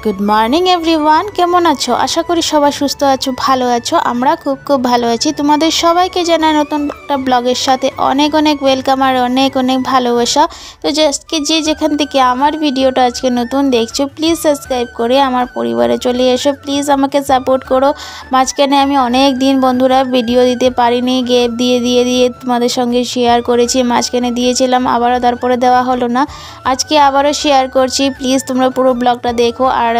Good morning everyone केमन आछो आशा करी सबाई सुस्थ आछो भालो आछो आमरा खूब खूब भालो आछि तुम्हादेर सबाइके जानाई नतुन एकटा ब्लगेर साथे अनेक अनेक वेलकाम और अनेक अनेक भालोबासा। तो आजके जे जेखान थेके आमार भिडियोटा आजके नतुन देखछो प्लिज सबस्क्राइब करे आमार परिवारे चले एसो प्लिज आमाके सापोर्ट करो। माझखाने आमि अनेक दिन बंधुरा भिडियो दिते पारिनि गैप दिए दिए दिए तुम्हादेर संगे शेयर करेछि माझखाने दिएछिलाम आबारो तारपरे देওয়া हलो ना आजके आबारो शेयर करछि प्लिज तोमरा पुरो ब्लगटा देखो। और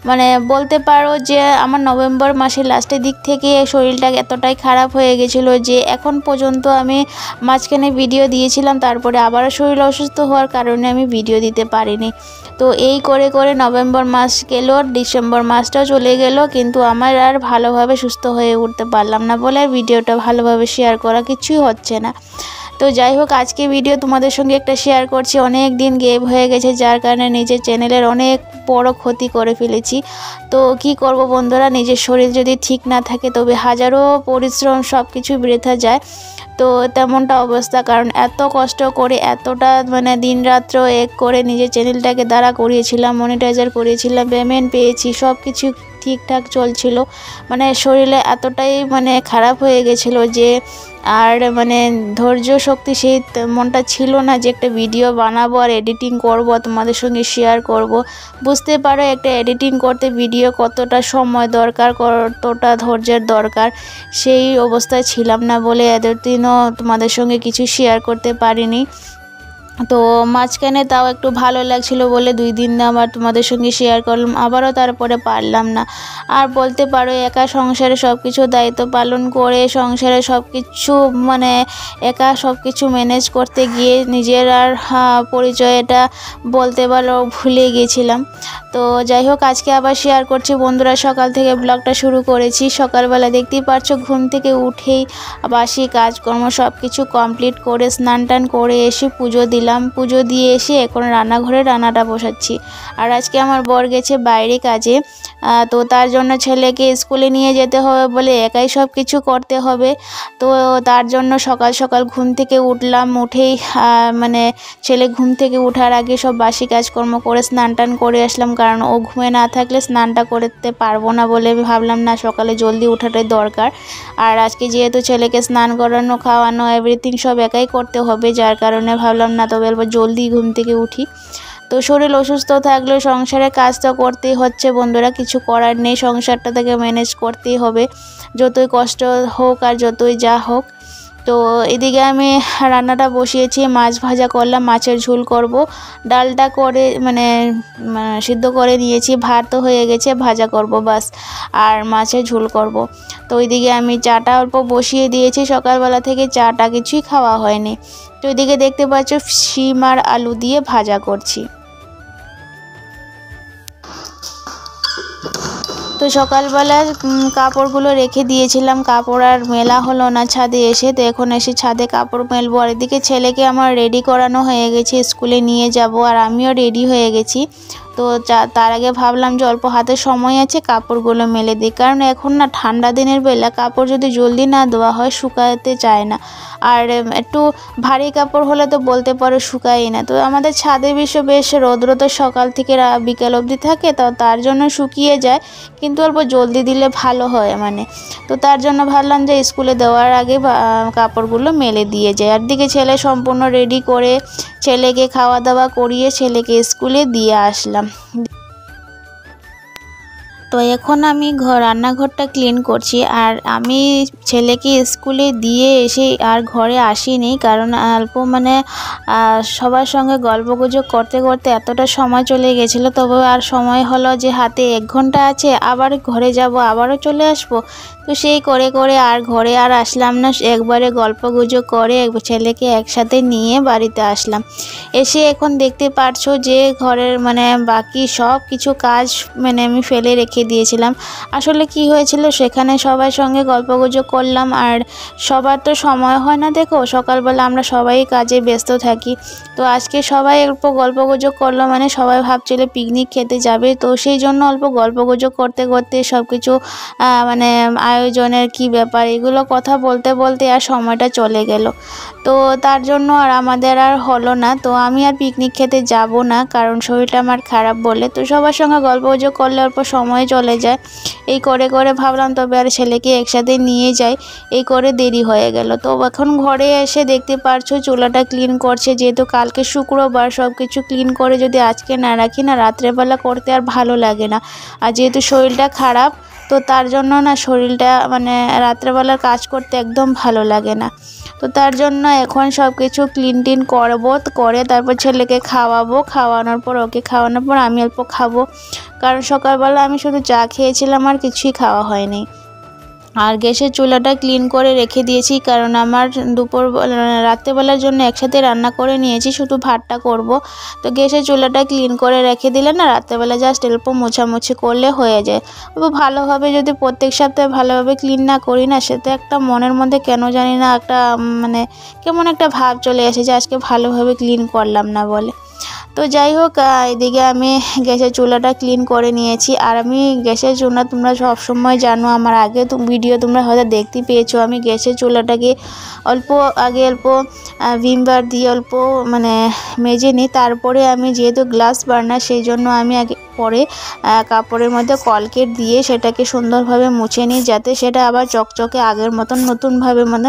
माने बोलते पारो जे आमार नवेम्बर मासेर लास्टेर दिक थेके शरीरटा एतटाई खाराप हये गेछिलो जे एखन पर्यन्त आमि माझखाने भिडियो दिएछिलाम तारपरे आबारो शरीर असुस्थ होवार कारणे आमि भिडियो दिते पारिनि। तो এই করে করে নভেম্বর মাস গেল ডিসেম্বর মাসটাও চলে গেল কিন্তু আমার আর ভালোভাবে সুস্থ হয়ে উঠতে পারলাম না বলে ভিডিওটা ভালোভাবে শেয়ার করা কিছুই হচ্ছে না। तो যাই হোক আজকে ভিডিও তোমাদের সঙ্গে একটা শেয়ার করছি অনেক দিন গ্যাপ হয়ে গেছে যার কারণে নিজের চ্যানেলের অনেক বড় ক্ষতি করে ফেলেছি। তো কি করব বন্ধুরা নিজের শরীর যদি ঠিক না থাকে তবে হাজারো পরিশ্রম সব কিছু বৃথা যায়। তো তেমনটা অবস্থা কারণ এত কষ্ট করে এতটা মানে দিন রাত্র এক করে নিজের চ্যানেলটাকে দাঁড়া করিয়েছিলাম মনিটাইজার করিয়েছিলাম পেমেন্ট পেয়েছি সব কিছু ঠিকঠাক চলছিল মানে শরীরে এতটাই মানে খারাপ হয়ে গেছিলো যে আর মানে ধৈর্য শক্তি সেই মনটা ছিল না যে একটা ভিডিও বানাবো আর এডিটিং করব তোমাদের সঙ্গে শেয়ার করব। বুঝতে পারো একটা এডিটিং করতে ভিডিও কতটা সময় দরকার কতটা ধৈর্যের দরকার সেই অবস্থায় ছিলাম না বলে এতদিনও তোমাদের সঙ্গে কিছু শেয়ার করতে পারিনি। তো মাঝখানে তাও একটু ভালো লাগছিল বলে 2 দিন আবার তোমাদের সঙ্গে শেয়ার করলাম আবারও তারপরে পারলাম না। আর বলতে পারো একা সংসারে সব কিছু দায়িত্ব পালন করে সংসারে সব কিছু মানে একা সব কিছু ম্যানেজ করতে গিয়ে নিজের আর পরিচয়টা বলতে পারো ভুলে গিয়েছিলাম। তো যাই হোক আজকে আবার শেয়ার করছি বন্ধুরা সকাল থেকে ব্লগটা শুরু করেছি সকালবেলা দেখতেই পাচ্ছ ঘুম থেকে উঠেই বাসি কাজকর্ম সব কিছু কমপ্লিট করে স্নান টান করে এসে পুজো দিলাম পুজো দিয়ে এসে এখন রান্নাঘরে রান্নাটা বসাচ্ছি। আর আজকে আমার বর গেছে বাইরে কাজে তো তার জন্য ছেলেকে স্কুলে নিয়ে যেতে হবে বলে একাই সব কিছু করতে হবে। তো তার জন্য সকাল সকাল ঘুম থেকে উঠলাম উঠেই মানে ছেলে ঘুম থেকে ওঠার আগে সব বাসি কাজকর্ম করে স্নান টান করে আসলাম কারণ ও ঘুমে না থাকলে স্নানটা করতে পারবো না বলে ভাবলাম না সকালে জলদি ওঠাটাই দরকার। আর আজকে যেহেতু ছেলেকে স্নান করানো খাওয়ানো এভরিথিং সব একাই করতে হবে যার কারণে ভাবলাম না তবে এবার জলদি ঘুম থেকে উঠি। তো শরীর অসুস্থ থাকলে সংসারের কাজ তো করতেই হচ্ছে বন্ধুরা কিছু করার নেই সংসারটা থেকে ম্যানেজ করতেই হবে যতই কষ্ট হোক আর যতই যা হোক। তো এদিকে আমি রান্নাটা বসিয়েছি মাছ ভাজা করলাম মাছের ঝোল করব ডালটা করে মানে সিদ্ধ করে নিয়েছি ভাত তো হয়ে গেছে ভাজা করব বাস আর মাছের ঝোল করব। তো ওইদিকে আমি চাটা অল্প বসিয়ে দিয়েছি সকালবেলা থেকে চাটা কিছুই খাওয়া হয়নি। তো ওইদিকে দেখতে পাচ্ছ শিম আর আলু দিয়ে ভাজা করছি। তো সকালবেলা কাপড়গুলো রেখে দিয়েছিলাম কাপড় আর মেলা হলো না ছাদে এসে তো এখন এসে ছাদে কাপড় মেলবো। আর এদিকে ছেলেকে আমার রেডি করানো হয়ে গেছে স্কুলে নিয়ে যাব আর আমিও রেডি হয়ে গেছি। তো তার আগে ভাবলাম যে অল্প হাতে সময় আছে কাপড়গুলো মেলে দিই কারণ এখন না ঠান্ডা দিনের বেলা কাপড় যদি জলদি না ধোয়া হয় শুকাতে চায় না আর একটু ভারী কাপড় হলে তো বলতে পারো শুকায়ই না। তো আমাদের ছাদে বেশ রৌদ্র তো সকাল থেকে বিকেল অবধি থাকে তো তার জন্য শুকিয়ে যায় কিন্তু অল্প জলদি দিলে ভালো হয় মানে। তো তার জন্য ভাবলাম যে স্কুলে দেওয়ার আগে কাপড়গুলো মেলে দিয়ে যায়। আর দিকে ছেলে সম্পূর্ণ রেডি করে ছেলেকে খাওয়া দাওয়া করিয়ে ছেলেকে স্কুলে দিয়ে আসলাম। তো এখন আমি রান্নাঘরটা ক্লিন করছি আর আমি ছেলেকে স্কুলে দিয়ে এসে আর ঘরে আসিনি কারণ অল্প মানে সবার সঙ্গে গল্পগুজব করতে করতে এতটা সময় চলে গেছিলো তবে আর সময় হলো যে হাতে 1 ঘন্টা আছে আবার ঘরে যাব আবারও চলে আসবো। তো সেই করে করে আর ঘরে আর আসলাম না একবারে গল্পগুজব করে ছেলেকে একসাথে নিয়ে বাড়িতে আসলাম। এসে এখন দেখতে পারছো যে ঘরের মানে বাকি সব কিছু কাজ মানে আমি ফেলে রেখে রেখে দিয়েছিলাম। আসলে কি হয়েছিল, সেখানে সবার সঙ্গে গল্পগুজব করলাম, আর সবার তো সময় হয় না। দেখো সকালবেলা আমরা সবাই কাজে ব্যস্ত থাকি, তো আজকে সবাই অল্প গল্পগুজব করলো, মানে সবাই ভাবছিল পিকনিক খেতে যাবে, তো সেই জন্য অল্প গল্পগুজব করতে করতে সব কিছু মানে আয়োজনের কি ব্যাপার এগুলো কথা বলতে বলতে আর সময়টা চলে গেল। তো তার জন্য আর আমাদের আর হলো না। তো আমি আর পিকনিক খেতে যাব না, কারণ শরীরটা আমার খারাপ বলে। তো সবার সঙ্গে গল্পগুজব করলে অল্প সময় চলে যায়, এই করে করে ভাবলাম তবে আর ছেলেকে একসাথে নিয়ে যাই, এই করে দেরি হয়ে গেল। তো এখন ঘরে এসে দেখতে পারছো চুলাটা ক্লিন করছে, যেহেতু কালকে শুক্রবার সব কিছু ক্লিন করে যদি আজকে না রাখি না, রাত্রেবেলা করতে আর ভালো লাগে না। আর যেহেতু শরীরটা খারাপ, তো তার জন্য না শরীরটা মানে রাত্রেবেলার কাজ করতে একদম ভালো লাগে না। তো তার জন্য এখন সব কিছু ক্লিন টিন করবো, করে তারপর ছেলেকে খাওয়াবো, খাওয়ানোর পর ওকে খাওয়ানোর পর আমি অল্প খাবো, কারণ সকালবেলা আমি শুধু চা খেয়েছিলাম আর কিছুই খাওয়া হয়নি। আর গ্যাসের চুলাটা ক্লিন করে রেখে দিয়েছি, কারণ আমার রাত্রেবেলার জন্য একসাথে রান্না করে নিয়েছি, শুধু ভাতটা করব। তো গ্যাসের চুলাটা ক্লিন করে রেখে দিলে না রাত্রেবেলা জাস্ট অল্প মোছামুছি করলে হয়ে যায়। ভালোভাবে যদি প্রত্যেক সপ্তাহে ভালোভাবে ক্লিন না করি না, সেটা একটা মনের মধ্যে কেন জানি না একটা মানে কেমন একটা ভাব চলে এসেছে আজকে ভালোভাবে ক্লিন করলাম না বলে। তো যাই হোক, এদিকে আমি গ্যাসের চুলাটা ক্লিন করে নিয়েছি। আর আমি গ্যাসের চুলা তোমরা সবসময় জানো, আমার আগে ভিডিও তোমরা হয়তো দেখতে পেয়েছো, আমি গ্যাসের চুলাটাকে অল্প ভিম বার দিয়ে অল্প মানে মেজে নিই। তারপরে আমি যেহেতু গ্লাস বার্নার, সেই জন্য আমি পরে কাপড়ের মধ্যে কলগেট দিয়ে সেটাকে সুন্দরভাবে মুছে নিই, যাতে সেটা আবার চকচকে আগের মতন নতুনভাবে মানে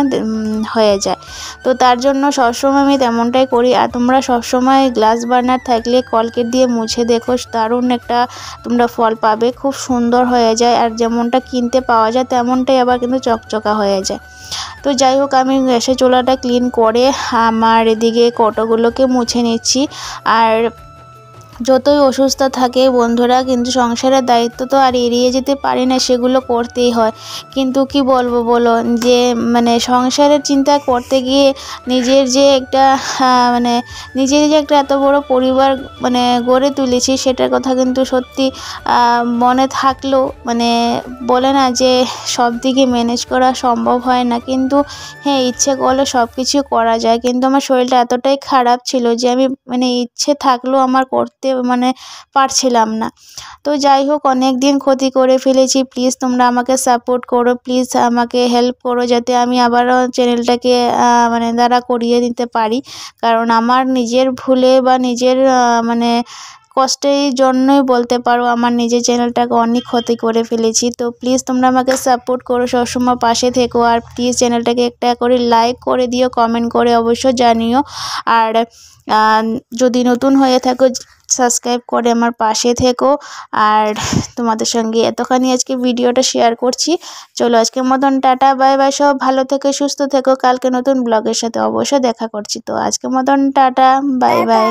হয়ে যায়। তো তার জন্য সবসময় আমি তেমনটাই করি। আর তোমরা সবসময় গ্লাস বার্নার থাকলে কলগেট দিয়ে মুছে দেখো, দারুণ একটা তোমরা ফল পাবে, খুব সুন্দর হয়ে যায়। আর যেমনটা কিনতে পাওয়া যায় তেমনটাই আবার কিন্তু চকচকা হয়ে যায়। তো যাই হোক, আমি গ্যাসের চুলাটা ক্লিন করে আমার এদিকে কৌটোগুলোকে মুছে নিচ্ছি। আর যতই অসুস্থ থাকে বন্ধুরা, কিন্তু সংসারের দায়িত্ব তো আর এড়িয়ে যেতে পারি না, সেগুলো করতেই হয়। কিন্তু কি বলবো বলো, যে মানে সংসারের চিন্তা করতে গিয়ে নিজের যে একটা মানে নিজের যে একটা এত বড় পরিবার মানে গড়ে তুলেছি, সেটার কথা কিন্তু সত্যি মনে থাকলেও মানে বলে না যে সব দিকে ম্যানেজ করা সম্ভব হয় না, কিন্তু হ্যাঁ ইচ্ছে করলে সব কিছু করা যায়। কিন্তু আমার শরীরটা এতটাই খারাপ ছিল যে আমি মানে ইচ্ছে থাকলেও আমার করতে মানে পারছিলাম না। তো যাই হোক, অনেক দিন ক্ষতি করে ফেলেছি, প্লিজ তোমরা আমাকে সাপোর্ট করো, প্লিজ আমাকে হেল্প করো, যাতে আমি আবারও চ্যানেলটাকে মানে দাঁড়া করিয়ে নিতে পারি। কারণ আমার নিজের ভুলে বা নিজের মানে কষ্টের জন্যই বলতে পারো আমার নিজের চ্যানেলটাকে অনেক ক্ষতি করে ফেলেছি। তো প্লিজ তোমরা আমাকে সাপোর্ট করো, সবসময় পাশে থেকো। আর প্লিজ চ্যানেলটাকে একটা করে লাইক করে দিও, কমেন্ট করে অবশ্য জানিও। আর যদি নতুন হয়ে থাকো সাবস্ক্রাইব করে আমার পাশে থেকো। আর তোমাদের সঙ্গে এতখানি আজকে ভিডিওটা শেয়ার করছি। চলো আজকের মতন টাটা, বাই বাই। সব ভালো থেকো, সুস্থ থেকো, কালকে নতুন ব্লগের সাথে অবশ্যই দেখা করছি। তো আজকের মতন টাটা, বাই বাই।